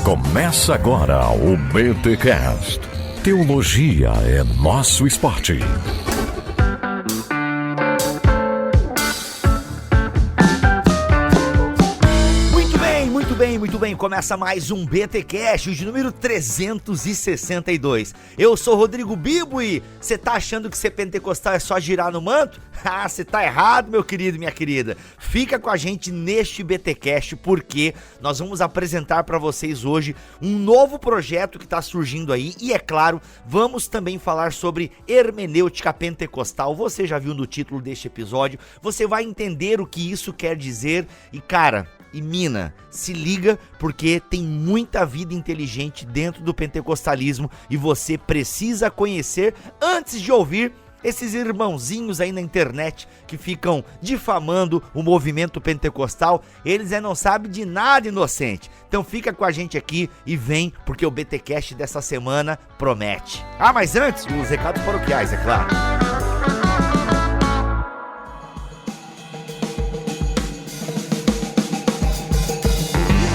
Começa agora o BTcast. Teologia é nosso esporte. Muito bem, começa mais um BTcast de número 362. Eu sou Rodrigo Bibo e você tá achando que ser pentecostal é só girar no manto? Ah, você tá errado, meu querido e minha querida. Fica com a gente neste BTcast porque nós vamos apresentar para vocês hoje um novo projeto que tá surgindo aí e, é claro, vamos também falar sobre hermenêutica pentecostal. Você já viu no título deste episódio, você vai entender o que isso quer dizer e, cara... E mina, se liga porque tem muita vida inteligente dentro do pentecostalismo e você precisa conhecer antes de ouvir esses irmãozinhos aí na internet que ficam difamando o movimento pentecostal. Eles não sabem de nada, inocente. Então fica com a gente aqui e vem porque o BTcast dessa semana promete. Ah, mas antes, os recados paroquiais, é claro.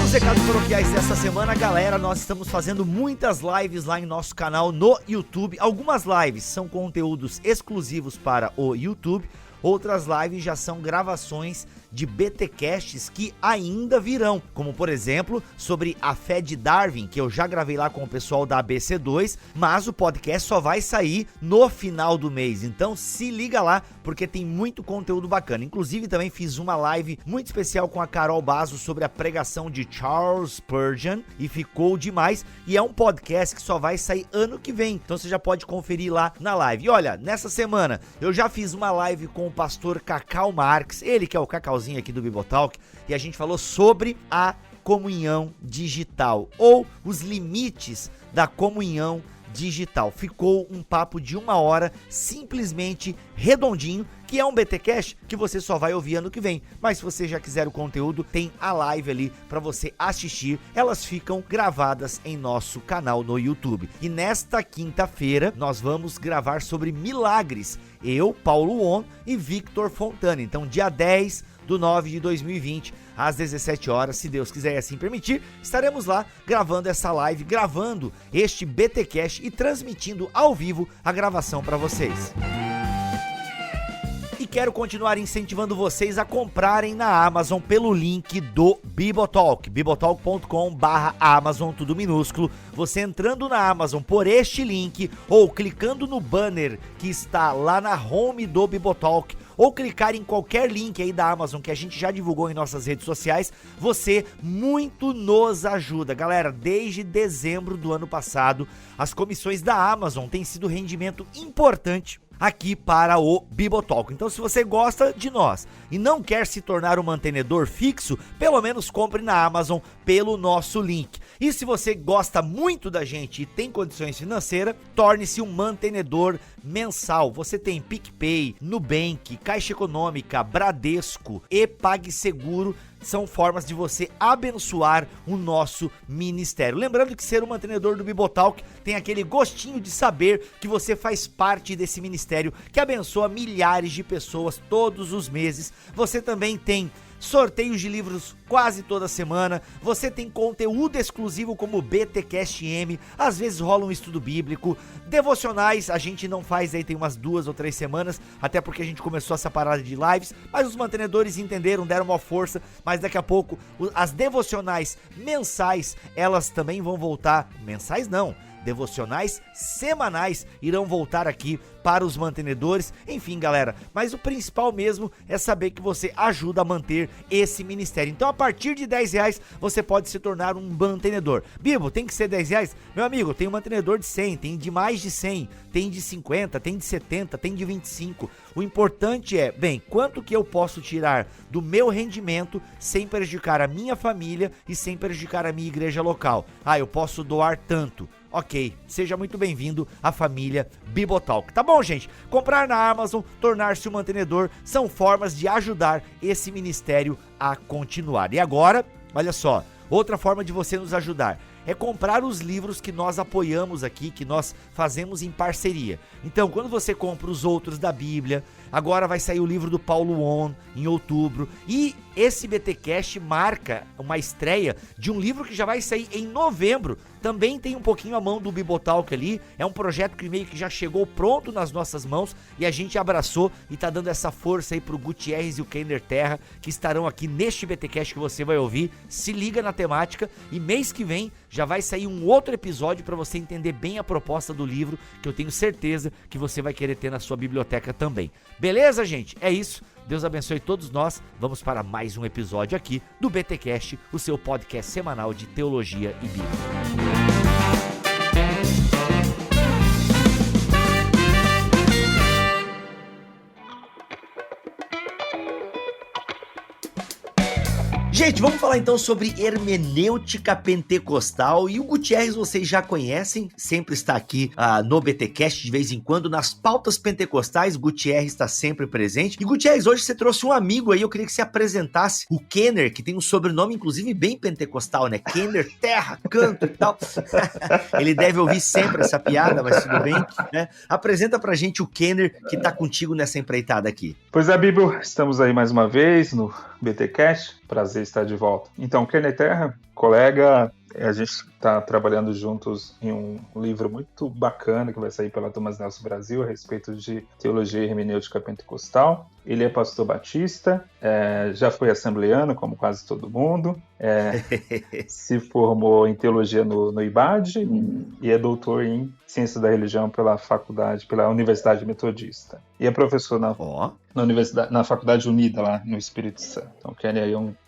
Os recados paroquiais dessa semana, galera, nós estamos fazendo muitas lives lá em nosso canal no YouTube. Algumas lives são conteúdos exclusivos para o YouTube, outras lives já são gravações de BTcasts que ainda virão, como por exemplo, sobre a fé de Darwin, que eu já gravei lá com o pessoal da ABC2, mas o podcast só vai sair no final do mês, então se liga lá, porque tem muito conteúdo bacana. Inclusive também fiz uma live muito especial com a Carol Basso sobre a pregação de Charles Spurgeon, e ficou demais, e é um podcast que só vai sair ano que vem, então você já pode conferir lá na live. E olha, nessa semana eu já fiz uma live com o pastor Cacau Marques, ele que é o Cacauzinho aqui do Bibotalk, e a gente falou sobre a comunhão digital, ou os limites da comunhão digital. Ficou um papo de 1 hora, simplesmente redondinho, que é um BTcast que você só vai ouvir ano que vem, mas se você já quiser o conteúdo, tem a live ali para você assistir, elas ficam gravadas em nosso canal no YouTube. E nesta quinta-feira nós vamos gravar sobre milagres, eu, Paulo On e Victor Fontana. Então dia 10/9 de 2020, às 17 horas, se Deus quiser e assim permitir, estaremos lá gravando essa live, gravando este BTcast e transmitindo ao vivo a gravação para vocês. E quero continuar incentivando vocês a comprarem na Amazon pelo link do Bibotalk, bibotalk.com/Amazon, tudo minúsculo. Você entrando na Amazon por este link ou clicando no banner que está lá na home do Bibotalk, ou clicar em qualquer link aí da Amazon que a gente já divulgou em nossas redes sociais, você muito nos ajuda. Galera, desde dezembro do ano passado, as comissões da Amazon têm sido rendimento importante aqui para o Bibotalk. Então, se você gosta de nós e não quer se tornar um mantenedor fixo, pelo menos compre na Amazon pelo nosso link. E se você gosta muito da gente e tem condições financeiras, torne-se um mantenedor mensal. Você tem PicPay, Nubank, Caixa Econômica, Bradesco e PagSeguro. São formas de você abençoar o nosso ministério. Lembrando que ser um mantenedor do Bibotalk tem aquele gostinho de saber que você faz parte desse ministério que abençoa milhares de pessoas todos os meses. Você também tem sorteios de livros quase toda semana, você tem conteúdo exclusivo como BTcast M, às vezes rola um estudo bíblico, devocionais a gente não faz aí tem umas 2 ou 3 semanas, até porque a gente começou essa parada de lives, mas os mantenedores entenderam, deram uma força, mas daqui a pouco as devocionais mensais, elas também vão voltar, mensais não, devocionais semanais irão voltar aqui para os mantenedores. Enfim, galera, mas o principal mesmo é saber que você ajuda a manter esse ministério. Então, a partir de R$10 você pode se tornar um mantenedor. Bibo, tem que ser R$10? Meu amigo, tem um mantenedor de 100, tem de mais de 100, tem de 50, tem de 70, tem de 25. O importante é, bem, quanto que eu posso tirar do meu rendimento sem prejudicar a minha família e sem prejudicar a minha igreja local? Ah, eu posso doar tanto. Ok, seja muito bem-vindo à família Bibotalk. Tá bom, gente? Comprar na Amazon, tornar-se um mantenedor, são formas de ajudar esse ministério a continuar. E agora, olha só, outra forma de você nos ajudar é comprar os livros que nós apoiamos aqui, que nós fazemos em parceria. Então, quando você compra os outros da Bíblia, agora vai sair o livro do Paulo On em outubro, e esse BTcast marca uma estreia de um livro que já vai sair em novembro. Também tem um pouquinho a mão do Bibotalk ali, é um projeto que meio que já chegou pronto nas nossas mãos e a gente abraçou e tá dando essa força aí pro Gutierrez e o Kenner Terra, que estarão aqui neste BTcast que você vai ouvir. Se liga na temática e mês que vem já vai sair um outro episódio para você entender bem a proposta do livro, que eu tenho certeza que você vai querer ter na sua biblioteca também. Beleza, gente? É isso. Deus abençoe todos nós. Vamos para mais um episódio aqui do BTcast, o seu podcast semanal de teologia e Bíblia. Gente, vamos falar então sobre hermenêutica pentecostal, e o Gutierrez vocês já conhecem, sempre está aqui no BTcast de vez em quando, nas pautas pentecostais. Gutierrez está sempre presente. E Gutierrez, hoje você trouxe um amigo aí, eu queria que você apresentasse o Kenner, que tem um sobrenome inclusive bem pentecostal, né? Kenner Terra, canto e tal. Ele deve ouvir sempre essa piada, mas tudo bem, né? Apresenta pra gente o Kenner, que tá contigo nessa empreitada aqui. Pois é, Bíblia, estamos aí mais uma vez no BTcast, prazer estar de volta. Então, Kenner Terra, colega, a gente está trabalhando juntos em um livro muito bacana que vai sair pela Thomas Nelson Brasil a respeito de teologia e hermenêutica pentecostal. Ele é pastor batista, já foi assembleano, como quase todo mundo, se formou em teologia no IBAD e é doutor em ciência da religião pela Universidade Metodista. E é professor na Faculdade Unida, lá no Espírito Santo. Então, Kenny,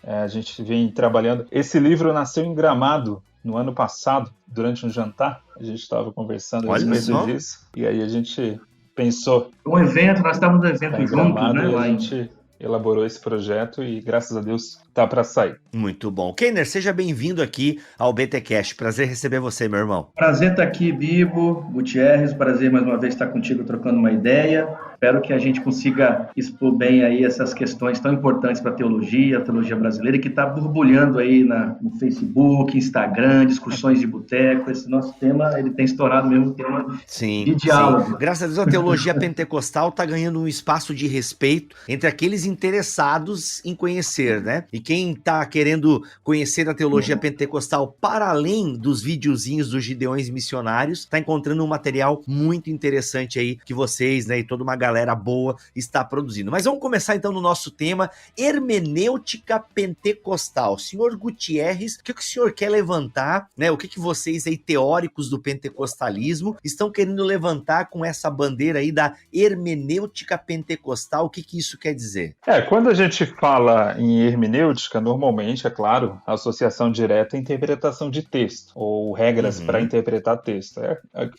a gente vem trabalhando. Esse livro nasceu em Gramado, no ano passado, durante um jantar. A gente estava conversando a respeito disso, e aí a gente pensou... Um evento, nós estávamos no evento juntos, né? A gente elaborou esse projeto e, graças a Deus, tá para sair. Muito bom. Kenner, seja bem-vindo aqui ao BTcast. Prazer receber você, meu irmão. Prazer estar aqui, Bibo, Gutierrez. Prazer mais uma vez estar contigo trocando uma ideia. Espero que a gente consiga expor bem aí essas questões tão importantes para a teologia brasileira, que está borbulhando aí no Facebook, Instagram, discussões de boteco. Esse nosso tema, ele tem estourado mesmo, tema de diálogo. Sim. Graças a Deus, a teologia pentecostal está ganhando um espaço de respeito entre aqueles interessados em conhecer, né? E quem está querendo conhecer a teologia pentecostal para além dos videozinhos dos Gideões Missionários, está encontrando um material muito interessante aí que vocês, né, e toda uma galera boa está produzindo. Mas vamos começar então no nosso tema, hermenêutica pentecostal. Senhor Gutierrez, o que o senhor quer levantar, né? O que vocês aí, teóricos do pentecostalismo, estão querendo levantar com essa bandeira aí da hermenêutica pentecostal? O que isso quer dizer? Quando a gente fala em hermenêutica, normalmente, é claro, a associação direta é interpretação de texto, ou regras para interpretar texto.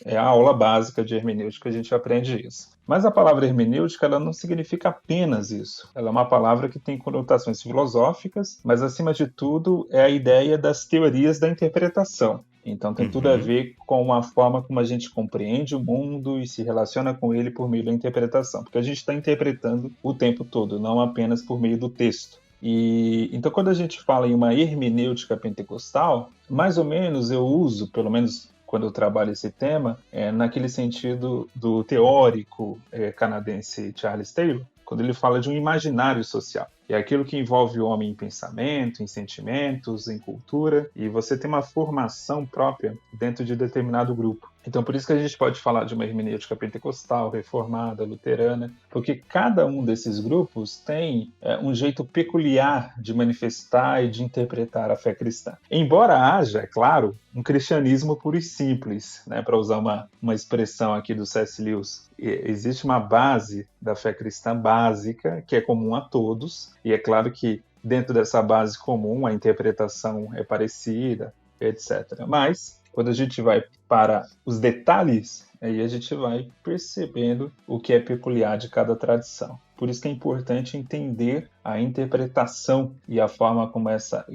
É a aula básica de hermenêutica, a gente aprende isso. Mas a palavra hermenêutica, ela não significa apenas isso. Ela é uma palavra que tem conotações filosóficas, mas, acima de tudo, é a ideia das teorias da interpretação. Então tem tudo a ver com a forma como a gente compreende o mundo e se relaciona com ele por meio da interpretação, porque a gente está interpretando o tempo todo, não apenas por meio do texto. Então quando a gente fala em uma hermenêutica pentecostal, mais ou menos eu uso, pelo menos quando eu trabalho esse tema, naquele sentido do teórico canadense Charles Taylor, quando ele fala de um imaginário social. É aquilo que envolve o homem em pensamento, em sentimentos, em cultura, e você tem uma formação própria dentro de determinado grupo. Então, por isso que a gente pode falar de uma hermenêutica pentecostal, reformada, luterana, porque cada um desses grupos tem um jeito peculiar de manifestar e de interpretar a fé cristã. Embora haja, é claro, um cristianismo puro e simples, né, para usar uma expressão aqui do C.S. Lewis, existe uma base da fé cristã básica, que é comum a todos, e é claro que dentro dessa base comum a interpretação é parecida, etc. Mas, quando a gente vai para os detalhes, aí a gente vai percebendo o que é peculiar de cada tradição. Por isso que é importante entender a interpretação e a forma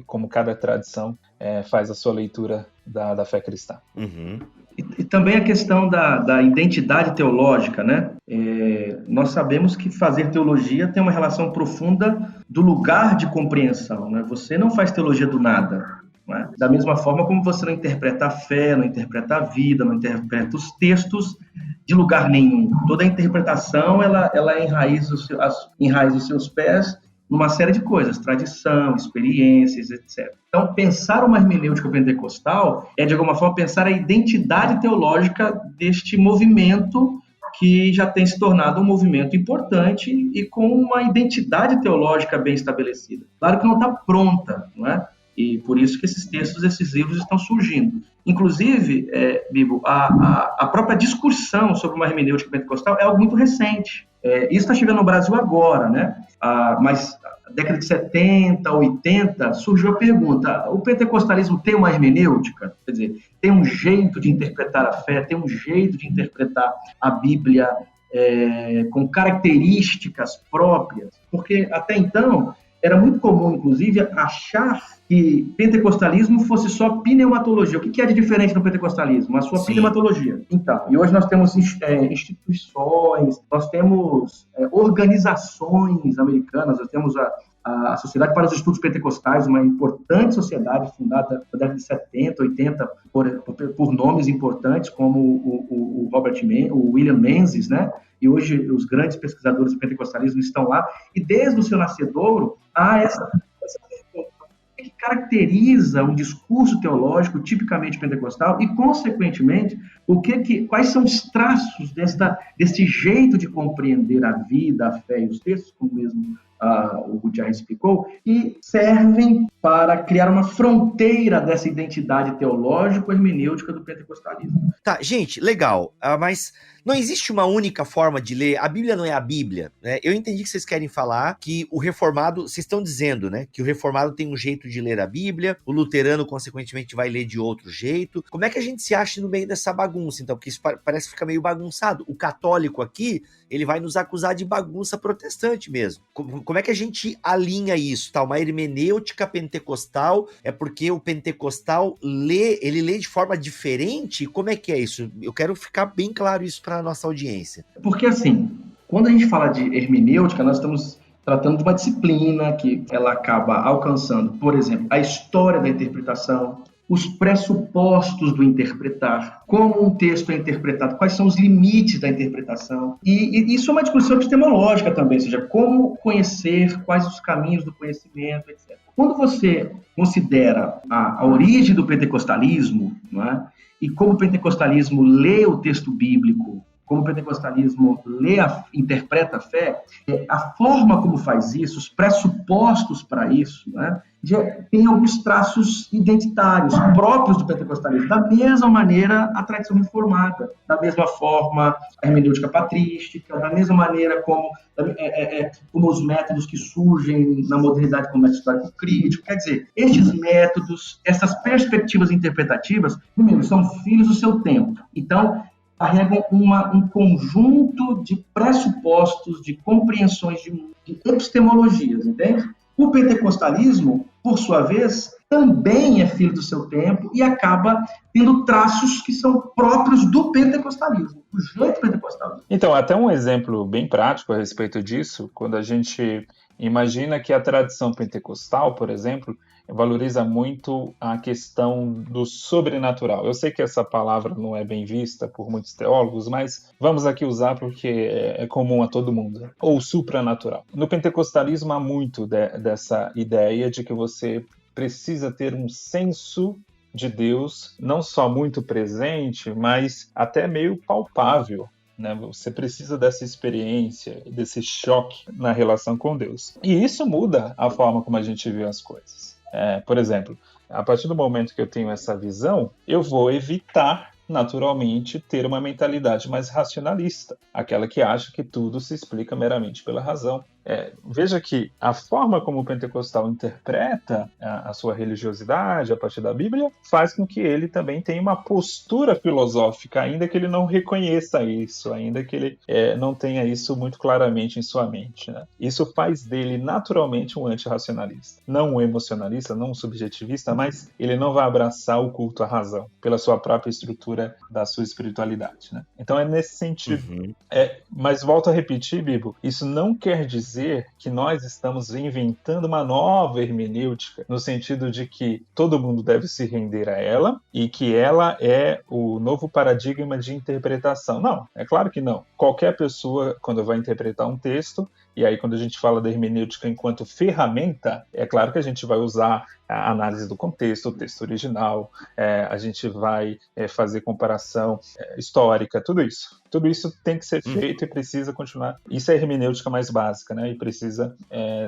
como cada tradição faz a sua leitura da fé cristã. E também a questão da identidade teológica, né? Nós sabemos que fazer teologia tem uma relação profunda do lugar de compreensão, né? Você não faz teologia do nada, né? Da mesma forma como você não interpreta a fé, não interpreta a vida, não interpreta os textos de lugar nenhum. Toda a interpretação, ela enraiza os seus pés numa série de coisas, tradição, experiências, etc. Então, pensar uma hermenêutica pentecostal é, de alguma forma, pensar a identidade teológica deste movimento que já tem se tornado um movimento importante e com uma identidade teológica bem estabelecida. Claro que não está pronta, não é? E por isso que esses textos, esses livros estão surgindo. Inclusive, Bibo, a própria discussão sobre uma hermenêutica pentecostal é algo muito recente. Isso está chegando no Brasil agora, né? Mas na década de 70, 80, surgiu a pergunta: o pentecostalismo tem uma hermenêutica? Quer dizer, tem um jeito de interpretar a fé, tem um jeito de interpretar a Bíblia com características próprias? Porque até então era muito comum, inclusive, achar que pentecostalismo fosse só pneumatologia. O que é de diferente no pentecostalismo? A sua pneumatologia. Então, e hoje nós temos instituições, nós temos organizações americanas, nós temos a Sociedade para os Estudos Pentecostais, uma importante sociedade fundada na década de 70, 80, por nomes importantes como o William Menzies, né? E hoje os grandes pesquisadores do pentecostalismo estão lá, e desde o seu nascedouro há essa pergunta: o que caracteriza um discurso teológico tipicamente pentecostal e, consequentemente, quais são os traços desse jeito de compreender a vida, a fé e os textos, como mesmo o Gutierrez explicou, e servem para criar uma fronteira dessa identidade teológica hermenêutica do pentecostalismo. Tá, gente, legal, mas não existe uma única forma de ler. A Bíblia não é a Bíblia, né? Eu entendi que vocês querem falar que o reformado, vocês estão dizendo, né, que o reformado tem um jeito de ler a Bíblia, o luterano, consequentemente, vai ler de outro jeito. Como é que a gente se acha no meio dessa bagunça, então? Porque isso parece ficar meio bagunçado. O católico aqui, ele vai nos acusar de bagunça protestante mesmo. Como é que a gente alinha isso? Tá? Uma hermenêutica pentecostal é porque o pentecostal ele lê de forma diferente? Como é que é isso? Eu quero ficar bem claro isso para a nossa audiência. Porque, assim, quando a gente fala de hermenêutica, nós estamos tratando de uma disciplina que ela acaba alcançando, por exemplo, a história da interpretação, os pressupostos do interpretar, como um texto é interpretado, quais são os limites da interpretação. E isso é uma discussão epistemológica também, ou seja, como conhecer, quais os caminhos do conhecimento, etc. Quando você considera a origem do pentecostalismo, não é? E como o pentecostalismo lê o texto bíblico, como o pentecostalismo interpreta a fé, a forma como faz isso, os pressupostos para isso, né, tem alguns traços identitários próprios do pentecostalismo. Da mesma maneira, a tradição reformada, da mesma forma, a hermenêutica patrística, da mesma maneira como os métodos que surgem na modernidade como método histórico crítico. Quer dizer, estes métodos, essas perspectivas interpretativas, primeiro, são filhos do seu tempo. Então, carregam um conjunto de pressupostos, de compreensões, de epistemologias, entende? O pentecostalismo, por sua vez, também é filho do seu tempo e acaba tendo traços que são próprios do pentecostalismo, do jeito pentecostal. Então, até um exemplo bem prático a respeito disso, quando a gente imagina que a tradição pentecostal, por exemplo, valoriza muito a questão do sobrenatural. Eu sei que essa palavra não é bem vista por muitos teólogos, mas vamos aqui usar porque é comum a todo mundo. Ou supranatural. No pentecostalismo há muito dessa ideia de que você precisa ter um senso de Deus, não só muito presente, mas até meio palpável. Né? Você precisa dessa experiência, desse choque na relação com Deus. E isso muda a forma como a gente vê as coisas. Por exemplo, a partir do momento que eu tenho essa visão, eu vou evitar, naturalmente, ter uma mentalidade mais racionalista, aquela que acha que tudo se explica meramente pela razão. Veja que a forma como o pentecostal interpreta a sua religiosidade a partir da Bíblia faz com que ele também tenha uma postura filosófica, ainda que ele não reconheça isso, ainda que ele não tenha isso muito claramente em sua mente. Né? Isso faz dele naturalmente um antirracionalista. Não um emocionalista, não um subjetivista, mas ele não vai abraçar o culto à razão pela sua própria estrutura da sua espiritualidade. Né? Então é nesse sentido. Mas volto a repetir, Bibo, isso não quer dizer dizer que nós estamos inventando uma nova hermenêutica, no sentido de que todo mundo deve se render a ela e que ela é o novo paradigma de interpretação. Não, é claro que não. Qualquer pessoa, quando vai interpretar um texto, e aí quando a gente fala da hermenêutica enquanto ferramenta, é claro que a gente vai usar a análise do contexto, o texto original, a gente vai fazer comparação histórica, tudo isso. Tudo isso tem que ser feito e precisa continuar. Isso é a hermenêutica mais básica, né? E precisa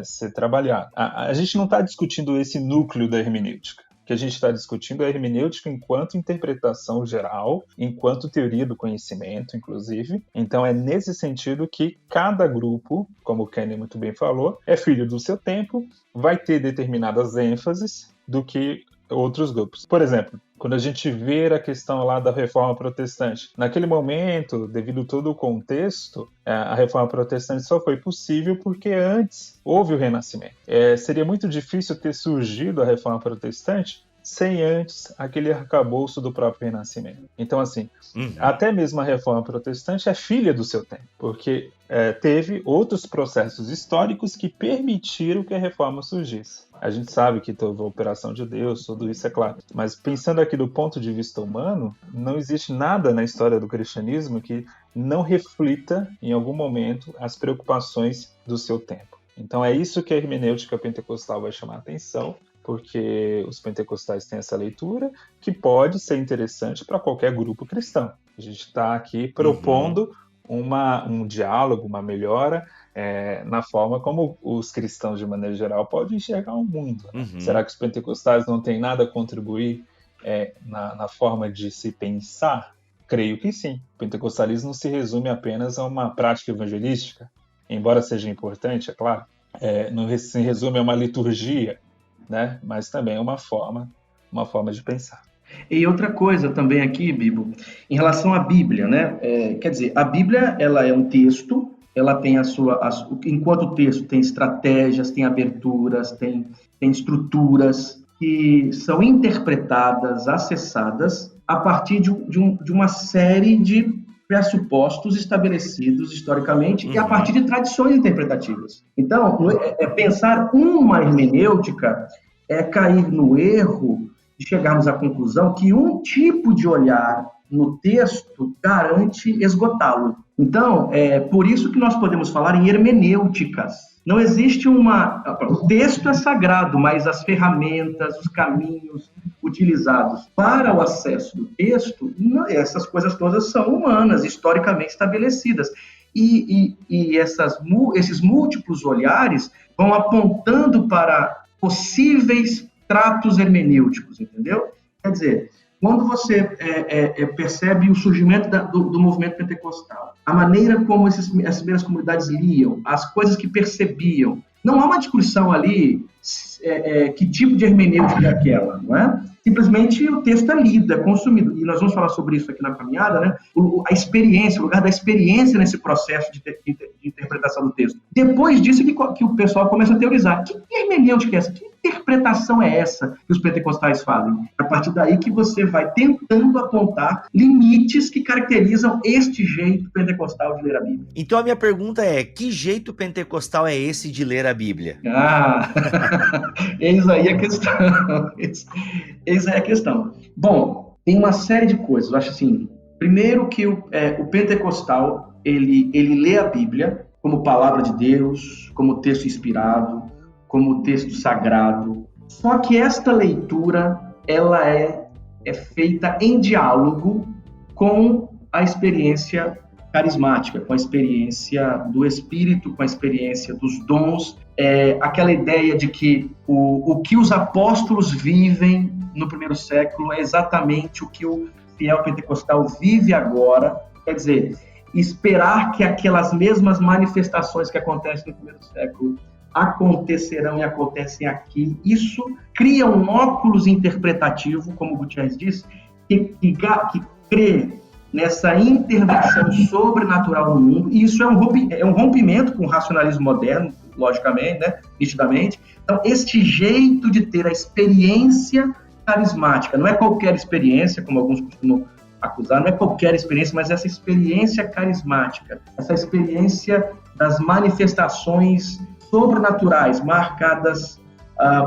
ser trabalhado. A gente não está discutindo esse núcleo da hermenêutica. O que a gente está discutindo é a hermenêutica enquanto interpretação geral, enquanto teoria do conhecimento, inclusive. Então é nesse sentido que cada grupo, como o Kenny muito bem falou, é filho do seu tempo, vai ter determinadas ênfases do que outros grupos. Por exemplo, quando a gente vê a questão lá da Reforma Protestante, naquele momento, devido a todo o contexto, a Reforma Protestante só foi possível porque antes houve o Renascimento. Seria muito difícil ter surgido a Reforma Protestante sem antes aquele arcabouço do próprio Renascimento. Então, assim, até mesmo a Reforma Protestante é filha do seu tempo, porque teve outros processos históricos que permitiram que a Reforma surgisse. A gente sabe que teve a operação de Deus, tudo isso é claro. Mas pensando aqui do ponto de vista humano, não existe nada na história do cristianismo que não reflita, em algum momento, as preocupações do seu tempo. Então é isso que a hermenêutica pentecostal vai chamar a atenção, porque os pentecostais têm essa leitura que pode ser interessante para qualquer grupo cristão. A gente está aqui propondo um diálogo, uma melhora na forma como os cristãos, de maneira geral, podem enxergar o mundo. Né? Será que os pentecostais não têm nada a contribuir na forma de se pensar? Creio que sim. O pentecostalismo não se resume apenas a uma prática evangelística, embora seja importante, é claro. Não se resume a uma liturgia, né? Mas também é uma forma de pensar. E outra coisa também aqui, Bibo, em relação à Bíblia, né? Quer dizer, a Bíblia, ela é um texto, ela tem enquanto o texto tem estratégias, tem aberturas, tem estruturas que são interpretadas, acessadas a partir de uma série de pressupostos estabelecidos historicamente e a partir de tradições interpretativas. Então, pensar uma hermenêutica é cair no erro de chegarmos à conclusão que um tipo de olhar no texto garante esgotá-lo. Então, por isso que nós podemos falar em hermenêuticas. Não existe o texto é sagrado, mas as ferramentas, os caminhos utilizados para o acesso do texto, essas coisas todas são humanas, historicamente estabelecidas. E esses múltiplos olhares vão apontando para possíveis tratos hermenêuticos, entendeu? Quer dizer, quando você percebe o surgimento do movimento pentecostal, a maneira como essas primeiras comunidades liam, as coisas que percebiam, não há uma discussão ali que tipo de hermenêutica é aquela, não é? Simplesmente o texto é lido, é consumido. E nós vamos falar sobre isso aqui na caminhada, né? A experiência, o lugar da experiência nesse processo de interpretação do texto. Depois disso que o pessoal começa a teorizar. Que hermenêutica é essa? Que interpretação é essa que os pentecostais fazem? A partir daí que você vai tentando apontar limites que caracterizam este jeito pentecostal de ler a Bíblia. Então a minha pergunta é, que jeito pentecostal é esse de ler a Bíblia? Eis aí a questão. Eis aí a questão. Bom, tem uma série de coisas. Eu acho assim, primeiro que o pentecostal, ele lê a Bíblia como palavra de Deus, como texto inspirado, como texto sagrado. Só que esta leitura, ela é feita em diálogo com a experiência carismática, com a experiência do Espírito, com a experiência dos dons, aquela ideia de que o que os apóstolos vivem no primeiro século é exatamente o que o fiel pentecostal vive agora. Quer dizer, esperar que aquelas mesmas manifestações que acontecem no primeiro século acontecerão e acontecem aqui. Isso cria um óculos interpretativo, como o Gutierrez disse, que crê nessa intervenção sobrenatural no mundo, e isso é um rompimento com o racionalismo moderno, logicamente, né, nitidamente. Então, este jeito de ter a experiência carismática, não é qualquer experiência, como alguns costumam acusar, não é qualquer experiência, mas essa experiência carismática, essa experiência das manifestações sobrenaturais, marcadas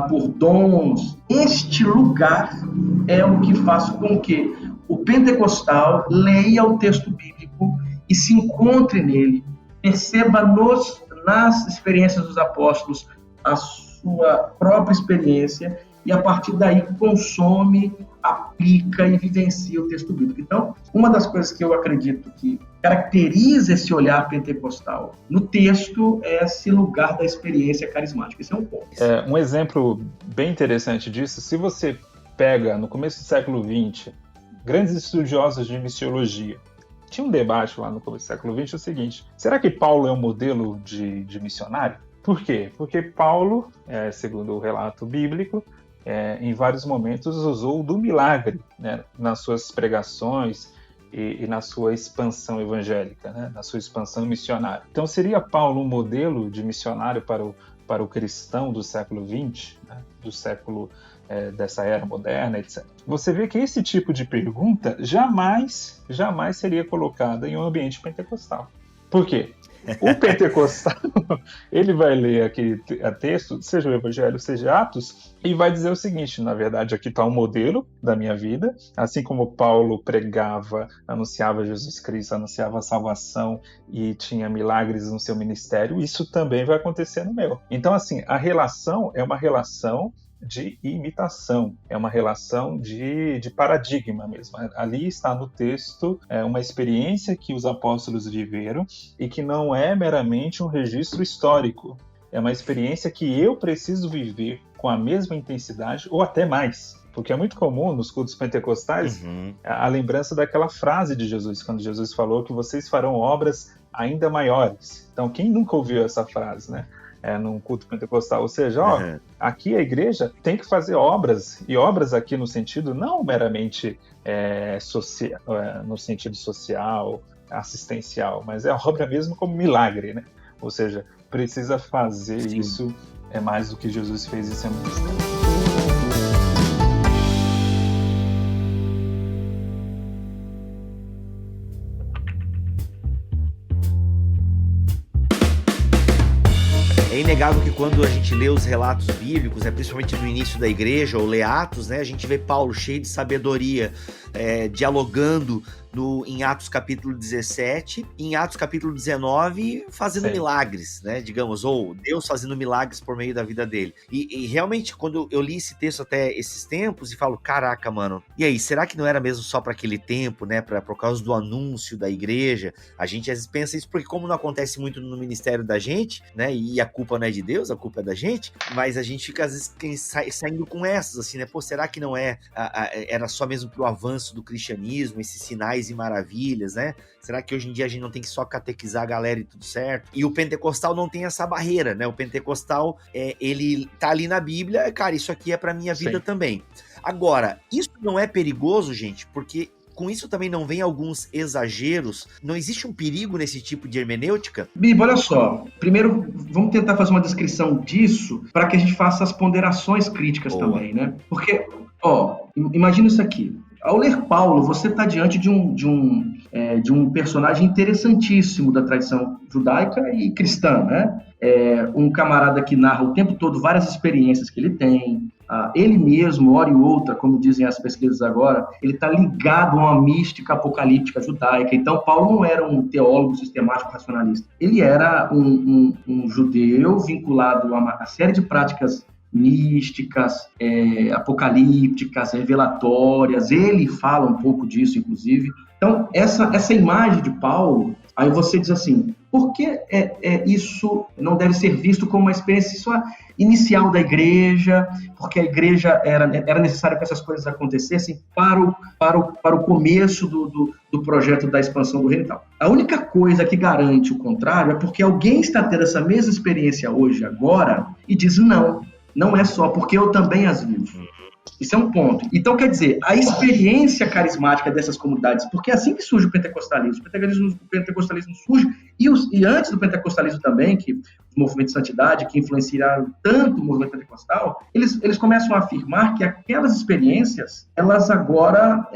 por dons. Este lugar é o que faz com que o pentecostal leia o texto bíblico e se encontre nele, perceba nas experiências dos apóstolos a sua própria experiência e, a partir daí, consome, aplica e vivencia o texto bíblico. Então, uma das coisas que eu acredito que caracteriza esse olhar pentecostal no texto é esse lugar da experiência carismática. Esse é um ponto. Um exemplo bem interessante disso, se você pega, no começo do século XX, grandes estudiosos de missiologia, tinha um debate lá no começo do século XX, o seguinte: será que Paulo é um modelo de missionário? Por quê? Porque Paulo, segundo o relato bíblico, em vários momentos usou do milagre, né, nas suas pregações e na sua expansão evangélica, né, na sua expansão missionária. Então, seria Paulo um modelo de missionário para o cristão do século XX, né, do século dessa era moderna, etc. Você vê que esse tipo de pergunta jamais seria colocada em um ambiente pentecostal. Por quê? O pentecostal, ele vai ler aquele texto, seja o Evangelho, seja Atos, e vai dizer o seguinte: na verdade, aqui está um modelo da minha vida, assim como Paulo pregava, anunciava Jesus Cristo, anunciava a salvação e tinha milagres no seu ministério, isso também vai acontecer no meu. Então, assim, a relação é uma relação de imitação, é uma relação de paradigma mesmo. Ali está no texto uma experiência que os apóstolos viveram e que não é meramente um registro histórico, é uma experiência que eu preciso viver com a mesma intensidade ou até mais. Porque é muito comum nos cultos pentecostais a lembrança daquela frase de Jesus, quando Jesus falou que vocês farão obras ainda maiores. Então, quem nunca ouviu essa frase, né? Num culto pentecostal, ou seja, aqui a igreja tem que fazer obras, e obras aqui no sentido não meramente no sentido social, assistencial, mas é obra mesmo como milagre, né? Ou seja, precisa fazer isso mais do que Jesus fez em seu ministério. É inegável que quando a gente lê os relatos bíblicos, principalmente no início da igreja, ou lê Atos, a gente vê Paulo cheio de sabedoria, dialogando em Atos capítulo 17, e em Atos capítulo 19 fazendo milagres, né, digamos, ou Deus fazendo milagres por meio da vida dele. E realmente, quando eu li esse texto até esses tempos, e falo, caraca, mano, e aí, será que não era mesmo só para aquele tempo, né, por causa do anúncio da igreja? A gente às vezes pensa isso porque, como não acontece muito no ministério da gente, né, e a culpa não é de Deus, a culpa é da gente, mas a gente fica às vezes saindo com essas, assim, né, pô, será que não era só mesmo pro avanço do cristianismo, esses sinais e maravilhas, né? Será que hoje em dia a gente não tem que só catequizar a galera e tudo certo? E o pentecostal não tem essa barreira, né? O pentecostal, ele tá ali na Bíblia, cara, isso aqui é pra minha vida também. Agora, isso não é perigoso, gente, porque com isso também não vem alguns exageros? Não existe um perigo nesse tipo de hermenêutica? Bibo, olha só. Primeiro, vamos tentar fazer uma descrição disso para que a gente faça as ponderações críticas também, né? Porque, imagina isso aqui. Ao ler Paulo, você está diante de um personagem interessantíssimo da tradição judaica e cristã, né? Um camarada que narra o tempo todo várias experiências que ele tem. Ele mesmo, hora e outra, como dizem as pesquisas agora, ele está ligado a uma mística apocalíptica judaica. Então, Paulo não era um teólogo sistemático racionalista. Ele era um judeu vinculado a uma série de práticas místicas, apocalípticas, revelatórias. Ele fala um pouco disso, inclusive. Então, essa imagem de Paulo, aí você diz assim, por que isso não deve ser visto como uma experiência só inicial da igreja, porque a igreja era necessário que essas coisas acontecessem para o começo do projeto da expansão do reino e tal. A única coisa que garante o contrário é porque alguém está tendo essa mesma experiência hoje, agora, e diz, não é só, porque eu também as vivo. Isso é um ponto. Então, quer dizer, a experiência carismática dessas comunidades, porque é assim que surge o pentecostalismo. O pentecostalismo surge, e antes do pentecostalismo também, que os movimentos de santidade, que influenciaram tanto o movimento pentecostal, eles começam a afirmar que aquelas experiências, elas agora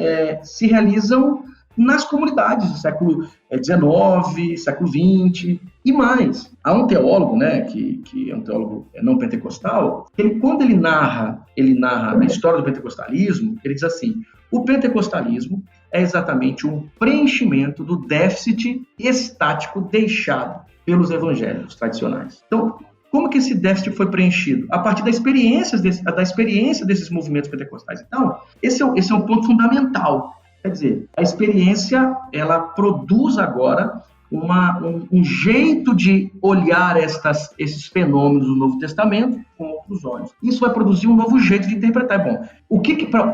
se realizam nas comunidades do século XIX, século XX e mais. Há um teólogo, né, que é um teólogo não pentecostal, quando ele narra a história do pentecostalismo, ele diz assim: o pentecostalismo é exatamente um preenchimento do déficit estático deixado pelos evangelhos tradicionais. Então, como que esse déficit foi preenchido? A partir da experiência desses movimentos pentecostais. Então, esse é um ponto fundamental. Quer dizer, a experiência, ela produz agora um jeito de olhar esses fenômenos do Novo Testamento com outros olhos. Isso vai produzir um novo jeito de interpretar. Bom,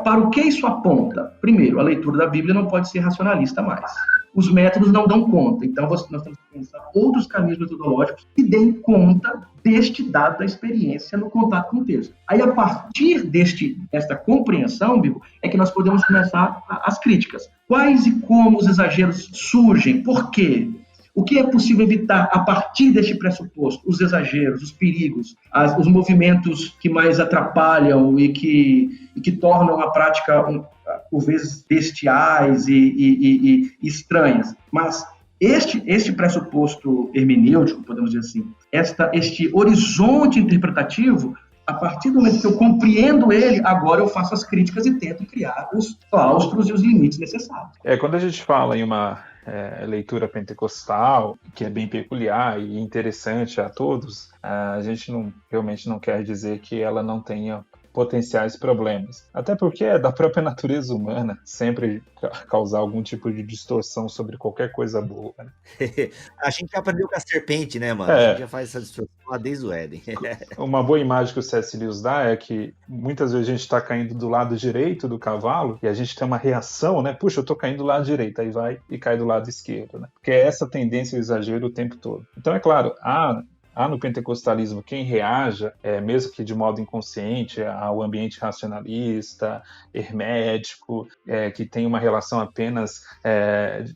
para o que isso aponta? Primeiro, a leitura da Bíblia não pode ser racionalista mais. Os métodos não dão conta. Então, nós temos que pensar outros caminhos metodológicos que deem conta deste dado da experiência no contato com o texto. Aí, a partir desta compreensão, Bibo, é que nós podemos começar as críticas. Quais e como os exageros surgem? Por quê? O que é possível evitar a partir deste pressuposto? Os exageros, os perigos, os movimentos que mais atrapalham e que tornam a prática, por vezes, bestiais e estranhas. Mas este pressuposto hermenêutico, podemos dizer assim, este horizonte interpretativo, a partir do momento que eu compreendo ele, agora eu faço as críticas e tento criar os claustros e os limites necessários. Quando a gente fala em uma leitura pentecostal, que é bem peculiar e interessante a todos, a gente realmente não quer dizer que ela não tenha potenciais problemas. Até porque é da própria natureza humana sempre causar algum tipo de distorção sobre qualquer coisa boa. Né? A gente já aprendeu com a serpente, né, mano? A gente já faz essa distorção lá desde o Éden. Uma boa imagem que o C.S. Lewis dá é que muitas vezes a gente está caindo do lado direito do cavalo e a gente tem uma reação, né? Puxa, eu tô caindo do lado direito, aí vai e cai do lado esquerdo, né? Porque é essa tendência ao exagero o tempo todo. Então, é claro, há no pentecostalismo quem reaja, mesmo que de modo inconsciente, ao ambiente racionalista, hermético, que tem uma relação apenas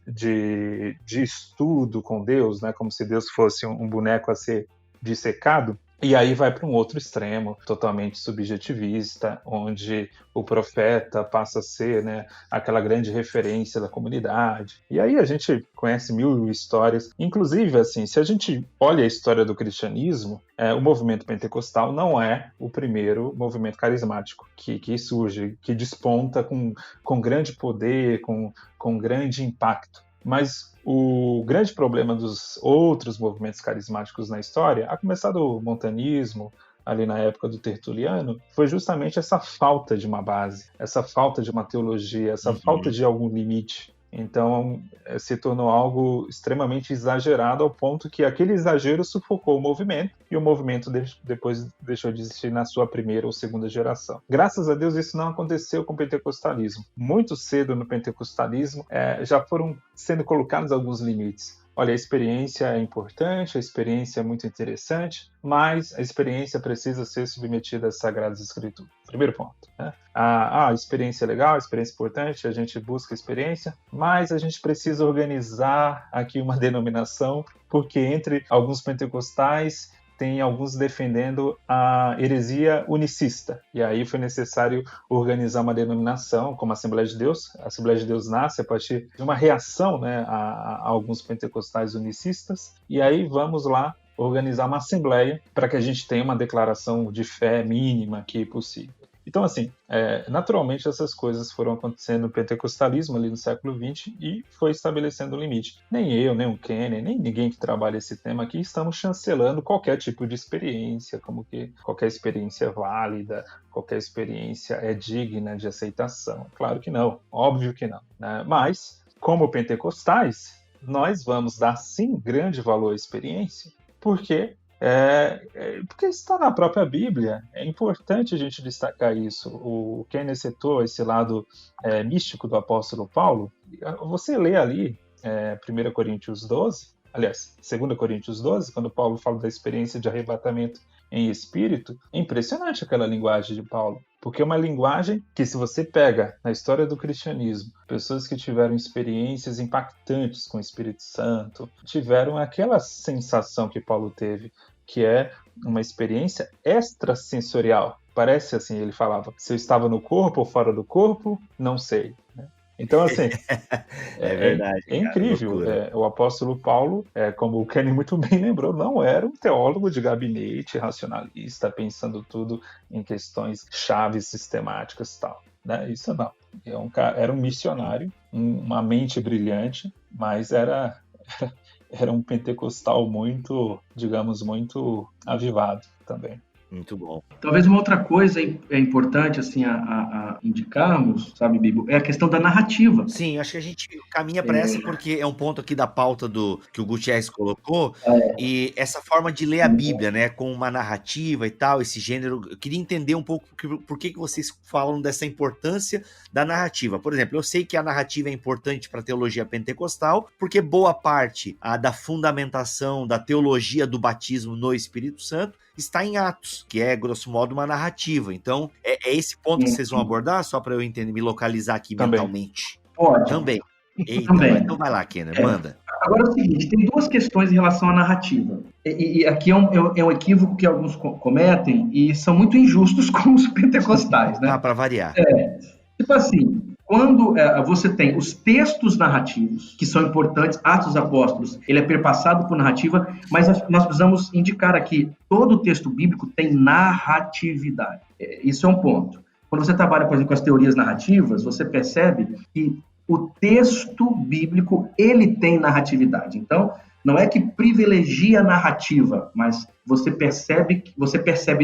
de estudo com Deus, né, como se Deus fosse um boneco a ser dissecado. E aí vai para um outro extremo, totalmente subjetivista, onde o profeta passa a ser, né, aquela grande referência da comunidade. E aí a gente conhece mil histórias. Inclusive, assim, se a gente olha a história do cristianismo, o movimento pentecostal não é o primeiro movimento carismático que surge, que desponta com grande poder, com grande impacto. Mas o grande problema dos outros movimentos carismáticos na história, a começar do montanismo, ali na época do Tertuliano, foi justamente essa falta de uma base, essa falta de uma teologia, essa falta de algum limite. Então, se tornou algo extremamente exagerado ao ponto que aquele exagero sufocou o movimento e o movimento depois deixou de existir na sua primeira ou segunda geração. Graças a Deus, isso não aconteceu com o pentecostalismo. Muito cedo no pentecostalismo já foram sendo colocados alguns limites. Olha, a experiência é importante, a experiência é muito interessante, mas a experiência precisa ser submetida às Sagradas Escrituras. Primeiro ponto. Né? A experiência é legal, a experiência é importante, a gente busca a experiência, mas a gente precisa organizar aqui uma denominação, porque entre alguns pentecostais tem alguns defendendo a heresia unicista. E aí foi necessário organizar uma denominação como a Assembleia de Deus. A Assembleia de Deus nasce a partir de uma reação, né, a alguns pentecostais unicistas. E aí vamos lá organizar uma assembleia para que a gente tenha uma declaração de fé mínima que possível. Então, assim, naturalmente essas coisas foram acontecendo no pentecostalismo ali no século XX e foi estabelecendo um limite. Nem eu, nem o Kenner, nem ninguém que trabalha esse tema aqui estamos chancelando qualquer tipo de experiência, como que qualquer experiência é válida, qualquer experiência é digna de aceitação. Claro que não, óbvio que não. Né? Mas, como pentecostais, nós vamos dar sim grande valor à experiência, porque está na própria Bíblia. É importante a gente destacar isso. O Kenner citou esse lado místico do apóstolo Paulo. Você lê ali 1 Coríntios 12, aliás, 2 Coríntios 12, quando Paulo fala da experiência de arrebatamento em espírito, é impressionante aquela linguagem de Paulo, porque é uma linguagem que, se você pega na história do cristianismo, pessoas que tiveram experiências impactantes com o Espírito Santo, tiveram aquela sensação que Paulo teve, que é uma experiência extrasensorial. Parece assim, ele falava, se eu estava no corpo ou fora do corpo, não sei. Né? Então, assim, É verdade, é cara, incrível. loucura. O apóstolo Paulo, como o Kenny muito bem lembrou, não era um teólogo de gabinete racionalista, pensando tudo em questões chaves sistemáticas e tal. Né? Isso não. Era um missionário, uma mente brilhante, mas era um pentecostal muito, digamos, muito avivado também. Muito bom. Talvez uma outra coisa é importante assim a indicarmos, sabe, Bibo, é a questão da narrativa. Sim, acho que a gente caminha para essa porque é um ponto aqui da pauta que o Gutierrez colocou, e essa forma de ler a Bíblia, né, com uma narrativa e tal, esse gênero. Eu queria entender um pouco por que vocês falam dessa importância da narrativa. Por exemplo, eu sei que a narrativa é importante para a teologia pentecostal, porque boa parte da fundamentação da teologia do batismo no Espírito Santo está em Atos, que é, grosso modo, uma narrativa. Então, é esse ponto que vocês vão abordar, só para eu entender, me localizar aqui mentalmente. Pode. Também. Eita, Também. Então vai lá, Kenner, manda. Agora é o seguinte, tem duas questões em relação à narrativa. E aqui é um equívoco que alguns cometem e são muito injustos com os pentecostais, né? Para variar. Tipo assim, quando você tem os textos narrativos, que são importantes, Atos dos Apóstolos, ele é perpassado por narrativa, mas nós precisamos indicar aqui, todo texto bíblico tem narratividade. Isso é um ponto. Quando você trabalha, por exemplo, com as teorias narrativas, você percebe que o texto bíblico, ele tem narratividade. Então, não é que privilegia a narrativa, mas você percebe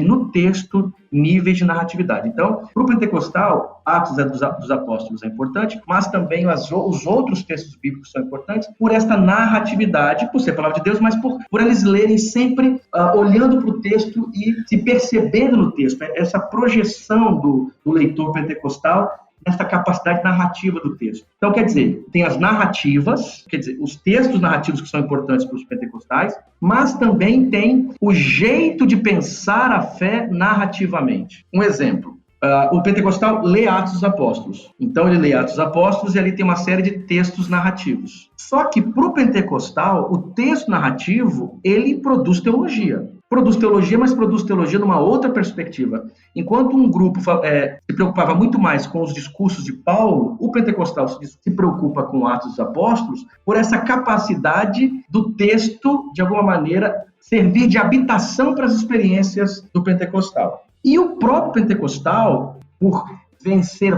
no texto níveis de narratividade. Então, para o pentecostal, Atos dos Apóstolos é importante, mas também os outros textos bíblicos são importantes por esta narratividade, por ser palavra de Deus, mas por eles lerem sempre olhando para o texto e se percebendo no texto. Essa projeção do leitor pentecostal, essa capacidade narrativa do texto. Então, quer dizer, tem as narrativas, quer dizer, os textos narrativos que são importantes para os pentecostais, mas também tem o jeito de pensar a fé narrativamente. Um exemplo, o pentecostal lê Atos dos Apóstolos. Então, ele lê Atos dos Apóstolos e ali tem uma série de textos narrativos. Só que, para o pentecostal, o texto narrativo, ele produz teologia. Mas produz teologia numa outra perspectiva. Enquanto um grupo se preocupava muito mais com os discursos de Paulo, o pentecostal se preocupa com Atos dos Apóstolos por essa capacidade do texto, de alguma maneira, servir de habitação para as experiências do pentecostal. E o próprio pentecostal, por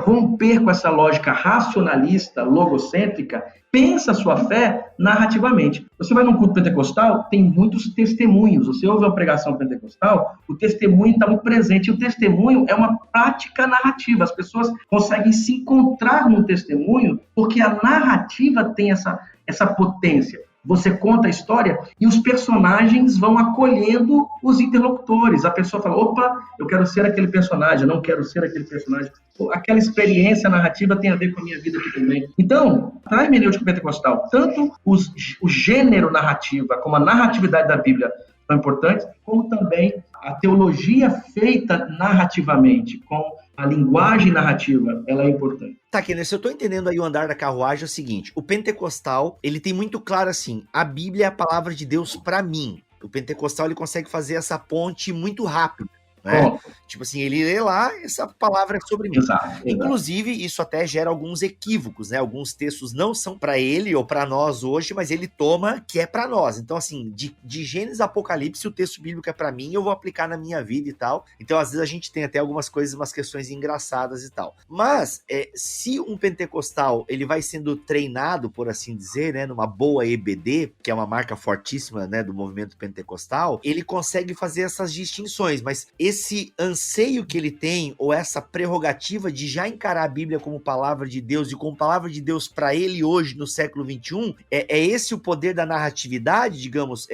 romper com essa lógica racionalista, logocêntrica, pensa a sua fé narrativamente. Você vai num culto pentecostal, tem muitos testemunhos. Você ouve uma pregação pentecostal, o testemunho está muito presente. E o testemunho é uma prática narrativa. As pessoas conseguem se encontrar no testemunho porque a narrativa tem essa potência. Você conta a história e os personagens vão acolhendo os interlocutores. A pessoa fala, opa, eu quero ser aquele personagem, eu não quero ser aquele personagem. Aquela experiência narrativa tem a ver com a minha vida aqui também. Então, para a hermenêutica pentecostal, tanto o gênero narrativa como a narratividade da Bíblia são importantes, como também a teologia feita narrativamente, com a linguagem narrativa, ela é importante. Tá, Kenner, se eu tô entendendo aí o andar da carruagem é o seguinte, o pentecostal, ele tem muito claro assim, a Bíblia é a palavra de Deus para mim. O pentecostal, ele consegue fazer essa ponte muito rápido. Né? Tipo assim, ele lê lá, essa palavra é sobre mim. Exato. Inclusive, isso até gera alguns equívocos, né? Alguns textos não são para ele ou para nós hoje, mas ele toma que é para nós. Então, assim, de Gênesis a Apocalipse, o texto bíblico é para mim, eu vou aplicar na minha vida e tal. Então, às vezes, a gente tem até algumas coisas, umas questões engraçadas e tal. Mas, se um pentecostal, ele vai sendo treinado, por assim dizer, né? Numa boa EBD, que é uma marca fortíssima, né? Do movimento pentecostal, ele consegue fazer essas distinções, mas esse anseio que ele tem, ou essa prerrogativa de já encarar a Bíblia como palavra de Deus e como palavra de Deus para ele hoje, no século XXI, é esse o poder da narratividade, digamos,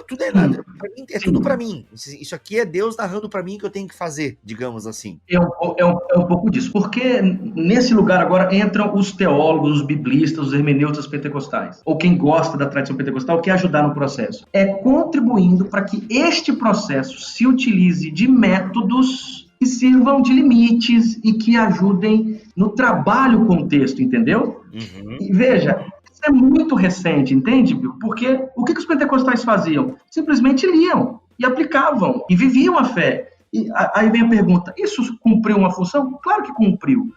tudo é nada, é tudo para mim, isso aqui é Deus narrando para mim que eu tenho que fazer, digamos assim. É um pouco disso, porque nesse lugar agora entram os teólogos, os biblistas, os hermeneutas pentecostais, ou quem gosta da tradição pentecostal, quer ajudar no processo, contribuindo para que este processo se utilize de métodos que sirvam de limites e que ajudem no trabalho com o texto, entendeu? Uhum. E veja, isso é muito recente, entende? Porque o que os pentecostais faziam? Simplesmente liam e aplicavam e viviam a fé. E aí vem a pergunta, isso cumpriu uma função? Claro que cumpriu.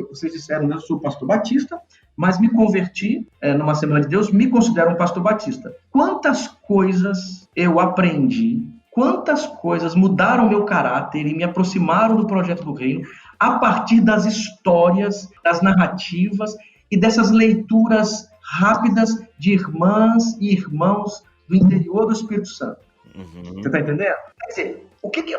Vocês disseram, eu sou pastor batista, mas me converti numa Assembleia de Deus, me considero um pastor batista. Quantas coisas eu aprendi, quantas coisas mudaram meu caráter e me aproximaram do projeto do reino a partir das histórias, das narrativas e dessas leituras rápidas de irmãs e irmãos do interior do Espírito Santo. Você está entendendo? Quer dizer,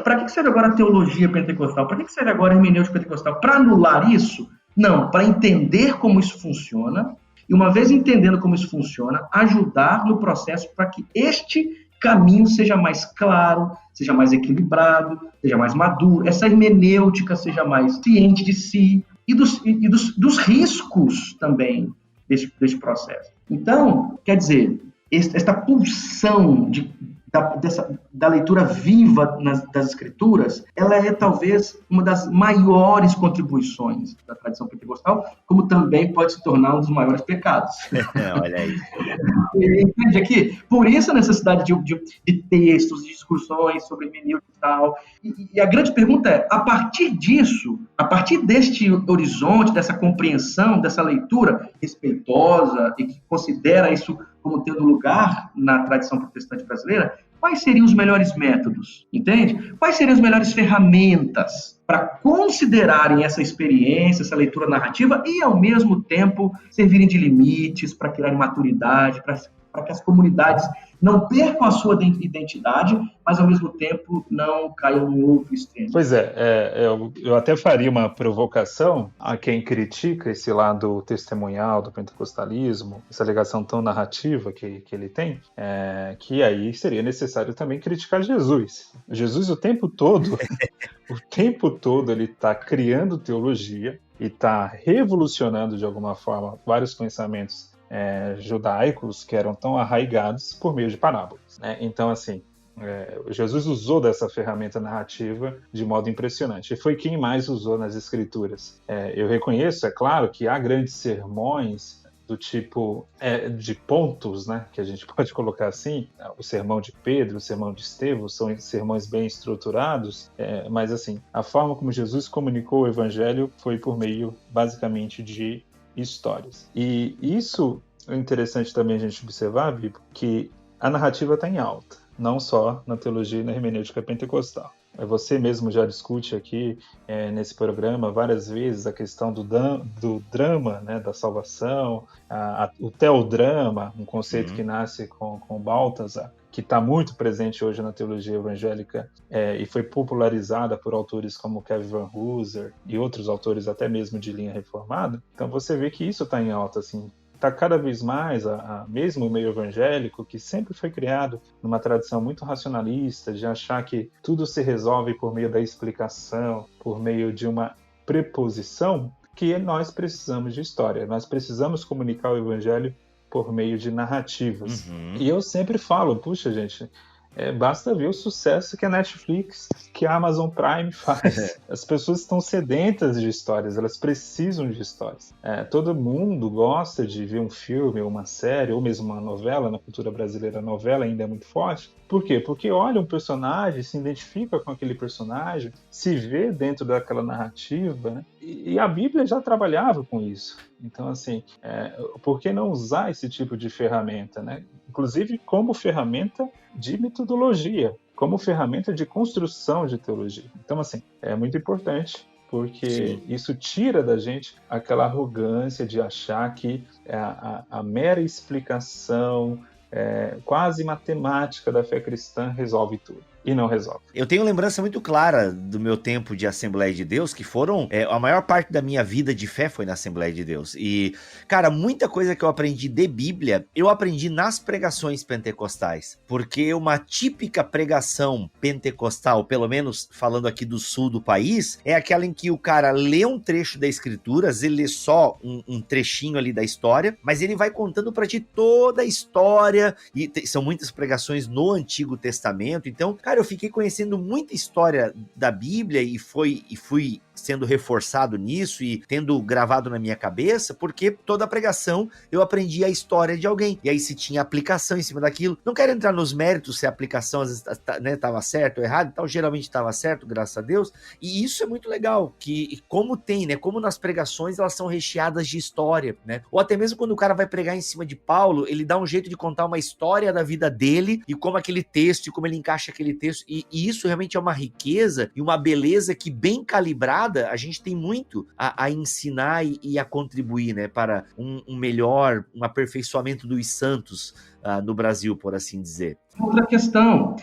para que serve agora a teologia pentecostal? Para que serve agora a hermenêutica pentecostal? Para anular isso? Não, para entender como isso funciona e, uma vez entendendo como isso funciona, ajudar no processo para que este caminho seja mais claro, seja mais equilibrado, seja mais maduro, essa hermenêutica seja mais ciente de si e dos riscos também desse processo. Então, quer dizer, esta pulsão da leitura viva das Escrituras, ela é talvez uma das maiores contribuições da tradição pentecostal, como também pode se tornar um dos maiores pecados. Olha aí. Entende aqui? Por isso a necessidade de textos, de discussões sobre hermenêutica e tal. E a grande pergunta é, a partir disso, a partir deste horizonte, dessa compreensão, dessa leitura respeitosa e que considera isso como tendo lugar na tradição protestante brasileira, quais seriam os melhores métodos, entende? Quais seriam as melhores ferramentas para considerarem essa experiência, essa leitura narrativa e, ao mesmo tempo, servirem de limites para criar maturidade, para que as comunidades não percam a sua identidade, mas, ao mesmo tempo, não caiam no outro extremo. Pois eu até faria uma provocação a quem critica esse lado testemunhal do pentecostalismo, essa ligação tão narrativa que ele tem, que aí seria necessário também criticar Jesus. Jesus o tempo todo ele está criando teologia e está revolucionando, de alguma forma, vários pensamentos judaicos que eram tão arraigados por meio de parábolas, né? Então, assim, Jesus usou dessa ferramenta narrativa de modo impressionante. E foi quem mais usou nas Escrituras. Eu reconheço, é claro, que há grandes sermões do tipo de pontos, né, que a gente pode colocar assim, o sermão de Pedro, o sermão de Estevão, são sermões bem estruturados, mas assim, a forma como Jesus comunicou o Evangelho foi por meio, basicamente, de histórias. E isso é interessante também a gente observar, Bibo, que a narrativa está em alta, não só na teologia e na hermenêutica pentecostal. Você mesmo já discute aqui nesse programa várias vezes a questão do drama, né, da salvação, o teodrama, um conceito que nasce com Balthasar, que está muito presente hoje na teologia evangélica e foi popularizada por autores como Kevin Van Hooser e outros autores até mesmo de linha reformada. Então você vê que isso está em alta, assim. Está cada vez mais, mesmo o meio evangélico, que sempre foi criado numa tradição muito racionalista, de achar que tudo se resolve por meio da explicação, por meio de uma preposição, que nós precisamos de história, nós precisamos comunicar o evangelho por meio de narrativas. E eu sempre falo, puxa, gente, basta ver o sucesso que a Netflix, que a Amazon Prime faz. As pessoas estão sedentas de histórias, elas precisam de histórias. Todo mundo gosta de ver um filme, ou uma série, ou mesmo uma novela. Na cultura brasileira, a novela ainda é muito forte. Por quê? Porque olha um personagem, se identifica com aquele personagem, se vê dentro daquela narrativa, né? E a Bíblia já trabalhava com isso. Então, assim, por que não usar esse tipo de ferramenta, né? Inclusive como ferramenta de metodologia, como ferramenta de construção de teologia. Então, assim, é muito importante, porque isso tira da gente aquela arrogância de achar que a mera explicação quase matemática da fé cristã resolve tudo. E não resolve. Eu tenho lembrança muito clara do meu tempo de Assembleia de Deus, que foram... a maior parte da minha vida de fé foi na Assembleia de Deus. E, cara, muita coisa que eu aprendi de Bíblia, eu aprendi nas pregações pentecostais. Porque uma típica pregação pentecostal, pelo menos falando aqui do sul do país, é aquela em que o cara lê um trecho da Escritura, às vezes ele lê só um trechinho ali da história, mas ele vai contando pra ti toda a história, e são muitas pregações no Antigo Testamento. Então, cara, eu fiquei conhecendo muita história da Bíblia e fui sendo reforçado nisso e tendo gravado na minha cabeça, porque toda pregação eu aprendi a história de alguém. E aí se tinha aplicação em cima daquilo. Não quero entrar nos méritos se a aplicação às vezes estava certo ou errado, então geralmente estava certo, graças a Deus. E isso é muito legal, que como tem, né? Como nas pregações elas são recheadas de história, né? Ou até mesmo quando o cara vai pregar em cima de Paulo, ele dá um jeito de contar uma história da vida dele e como aquele texto, e como ele encaixa aquele texto. E isso realmente é uma riqueza e uma beleza que, bem calibrada, a gente tem muito a ensinar e a contribuir, né? Para um melhor, um aperfeiçoamento dos santos no Brasil, por assim dizer. Outra questão,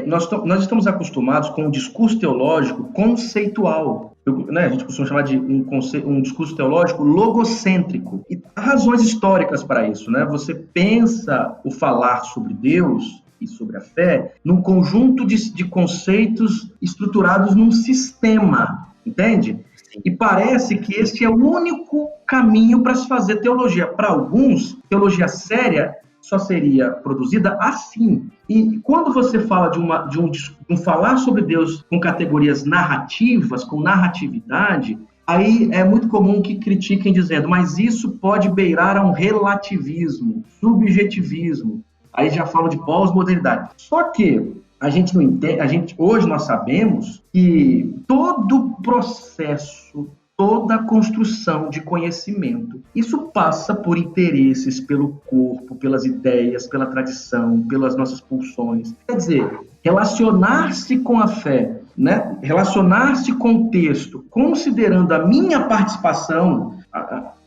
nós estamos acostumados com um discurso teológico conceitual. A gente costuma chamar de um discurso teológico logocêntrico. E há razões históricas para isso, né? Você pensa o falar sobre Deus e sobre a fé num conjunto de conceitos estruturados num sistema, entende? E parece que este é o único caminho para se fazer teologia. Para alguns, teologia séria só seria produzida assim. E quando você fala de um falar sobre Deus com categorias narrativas, com narratividade, aí é muito comum que critiquem dizendo, mas isso pode beirar a um relativismo, subjetivismo. Aí já falam de pós-modernidade. Só que a gente não entende, hoje nós sabemos que todo processo, toda construção de conhecimento, isso passa por interesses, pelo corpo, pelas ideias, pela tradição, pelas nossas pulsões. Quer dizer, relacionar-se com a fé, né? Relacionar-se com o texto, considerando a minha participação,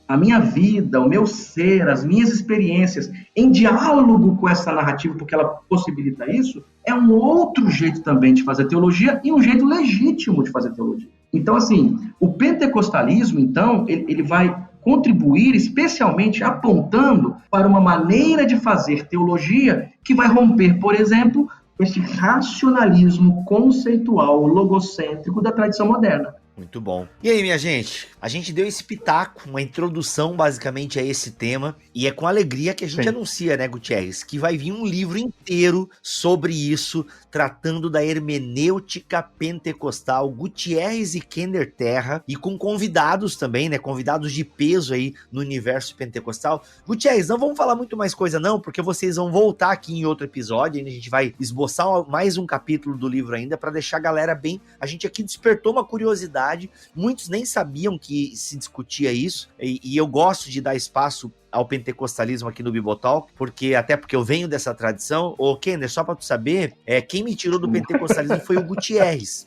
a minha vida, o meu ser, as minhas experiências, em diálogo com essa narrativa, porque ela possibilita isso, é um outro jeito também de fazer teologia e um jeito legítimo de fazer teologia. Então, assim, o pentecostalismo, então, ele vai contribuir especialmente apontando para uma maneira de fazer teologia que vai romper, por exemplo, esse racionalismo conceitual, logocêntrico da tradição moderna. Muito bom. E aí, minha gente? A gente deu esse pitaco, uma introdução basicamente a esse tema, e é com alegria que a gente anuncia, né, Gutierrez, que vai vir um livro inteiro sobre isso, tratando da hermenêutica pentecostal, Gutierrez e Kenner Terra, e com convidados também, né, convidados de peso aí no universo pentecostal. Gutierrez, não vamos falar muito mais coisa não, porque vocês vão voltar aqui em outro episódio, a gente vai esboçar mais um capítulo do livro ainda, para deixar a galera bem... A gente aqui despertou uma curiosidade. Muitos nem sabiam que se discutia isso, e eu gosto de dar espaço ao pentecostalismo aqui no Bibotalk, porque eu venho dessa tradição. Ô, Kenner, só pra tu saber, quem me tirou do pentecostalismo foi o Gutierrez.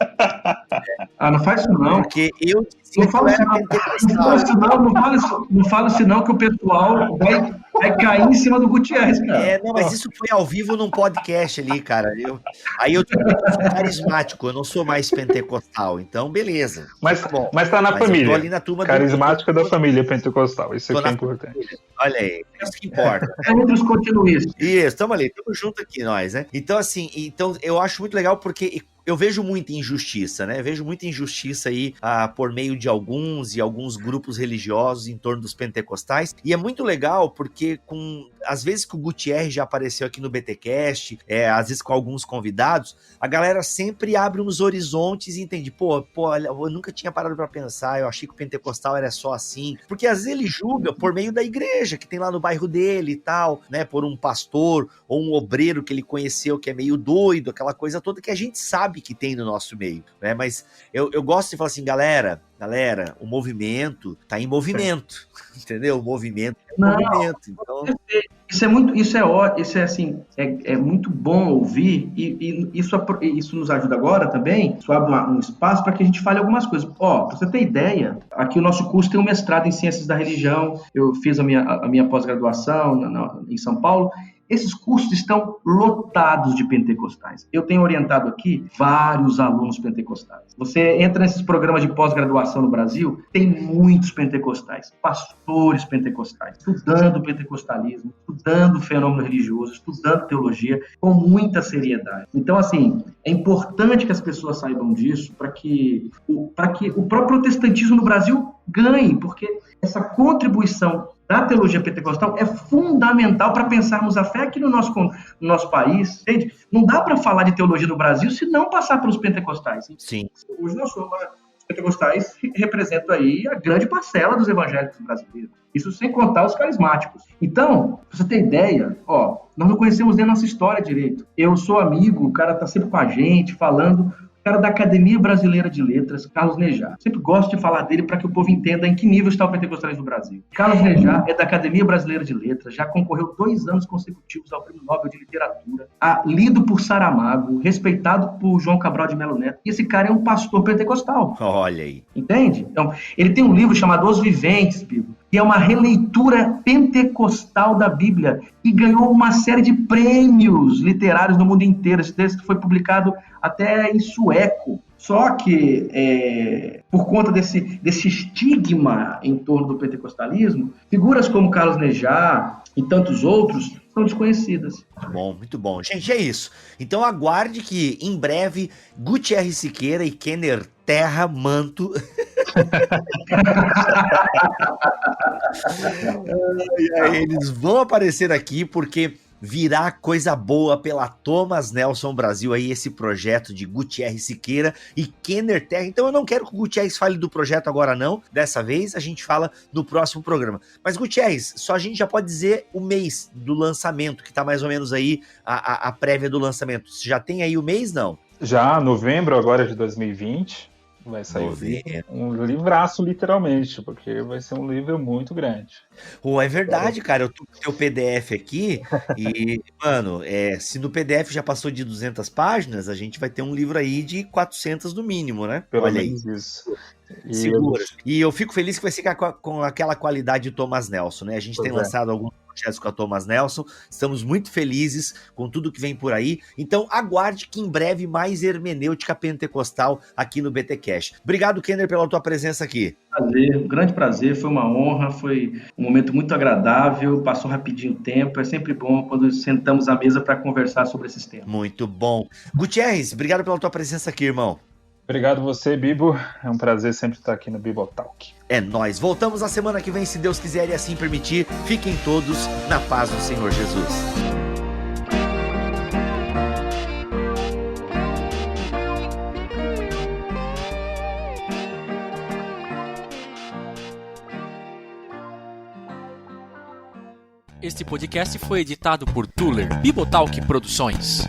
Não faz isso não. Porque eu disse que eu era pentecostal. Não fala isso não, que o pessoal vai cair em cima do Gutierrez, cara. Não, mas isso foi ao vivo num podcast ali, cara. Eu sou carismático, eu não sou mais pentecostal, então beleza. Mas tá na família. Eu tô ali na turma carismática da família pentecostal, isso aqui é importante. Família. Olha aí, isso que importa. É um dos continuistas. Isso, estamos ali, estamos juntos aqui nós, né? Então, assim, eu acho muito legal porque eu vejo muita injustiça, né? Vejo muita injustiça aí por meio de alguns grupos religiosos em torno dos pentecostais. E é muito legal porque às vezes que o Gutierrez já apareceu aqui no BTcast, às vezes com alguns convidados, a galera sempre abre uns horizontes e entende, pô, eu nunca tinha parado pra pensar, eu achei que o pentecostal era só assim. Porque às vezes ele julga por meio da igreja que tem lá no bairro dele e tal, né? Por um pastor ou um obreiro que ele conheceu que é meio doido, aquela coisa toda que a gente sabe que tem no nosso meio, né? Mas eu gosto de falar assim, galera, o movimento tá em movimento, entendeu? O movimento é movimento. Então... é muito bom ouvir e isso nos ajuda agora também, isso abre um espaço para que a gente fale algumas coisas. Pra você ter ideia, aqui o nosso curso tem um mestrado em Ciências da Religião, eu fiz a minha pós-graduação em São Paulo. Esses cursos estão lotados de pentecostais. Eu tenho orientado aqui vários alunos pentecostais. Você entra nesses programas de pós-graduação no Brasil, tem muitos pentecostais, pastores pentecostais, estudando pentecostalismo, estudando fenômeno religioso, estudando teologia, com muita seriedade. Então, assim, é importante que as pessoas saibam disso para que o próprio protestantismo no Brasil ganhe, porque essa contribuição da teologia pentecostal é fundamental para pensarmos a fé aqui no nosso país, entende? Não dá para falar de teologia no Brasil se não passar pelos pentecostais. Sim. Hoje nós somos pentecostais representam aí a grande parcela dos evangélicos brasileiros. Isso sem contar os carismáticos. Então, pra você ter ideia, nós não conhecemos nem a nossa história direito. Eu sou amigo, o cara tá sempre com a gente, falando... O cara da Academia Brasileira de Letras, Carlos Nejar. Sempre gosto de falar dele para que o povo entenda em que nível está o pentecostalismo no Brasil. Carlos Nejar é da Academia Brasileira de Letras, já concorreu 2 anos consecutivos ao Prêmio Nobel de Literatura, lido por Saramago, respeitado por João Cabral de Melo Neto. E esse cara é um pastor pentecostal. Olha aí. Entende? Então, ele tem um livro chamado Os Viventes, Bíblia, que é uma releitura pentecostal da Bíblia, e ganhou uma série de prêmios literários no mundo inteiro. Esse texto foi publicado até em sueco. Só que, por conta desse estigma em torno do pentecostalismo, figuras como Carlos Nejar e tantos outros são desconhecidas. Muito bom. Gente, é isso. Então aguarde que, em breve, Gutierre Siqueira e Kenner Terra Manto... eles vão aparecer aqui porque virá coisa boa pela Thomas Nelson Brasil aí, esse projeto de Gutierre Siqueira e Kenner Terra. Então eu não quero que o Gutierre fale do projeto agora não, dessa vez a gente fala no próximo programa. Mas Gutierre, só a gente já pode dizer o mês do lançamento, que tá mais ou menos aí a prévia do lançamento. Você já tem aí o mês, não? Já, novembro agora de 2020. Vai sair um livraço, literalmente, porque vai ser um livro muito grande. É verdade, cara. Eu tô com o teu PDF aqui e, mano, se no PDF já passou de 200 páginas, a gente vai ter um livro aí de 400 no mínimo, né? Pelo menos isso. Segura. E eu fico feliz que vai ficar com aquela qualidade de Thomas Nelson, né? A gente tem lançado alguns projetos com a Thomas Nelson, estamos muito felizes com tudo que vem por aí, então aguarde que em breve mais hermenêutica pentecostal aqui no BT Cash. Obrigado, Kenner, pela tua presença aqui. Prazer, um grande prazer, foi uma honra, foi um momento muito agradável, passou rapidinho o tempo, é sempre bom quando sentamos à mesa para conversar sobre esses temas. Muito bom. Gutierrez, obrigado pela tua presença aqui, irmão. Obrigado você, Bibo. É um prazer sempre estar aqui no Bibotalk. É nóis. Voltamos na semana que vem, se Deus quiser e assim permitir. Fiquem todos na paz do Senhor Jesus. Este podcast foi editado por Tuller Bibotalk Produções.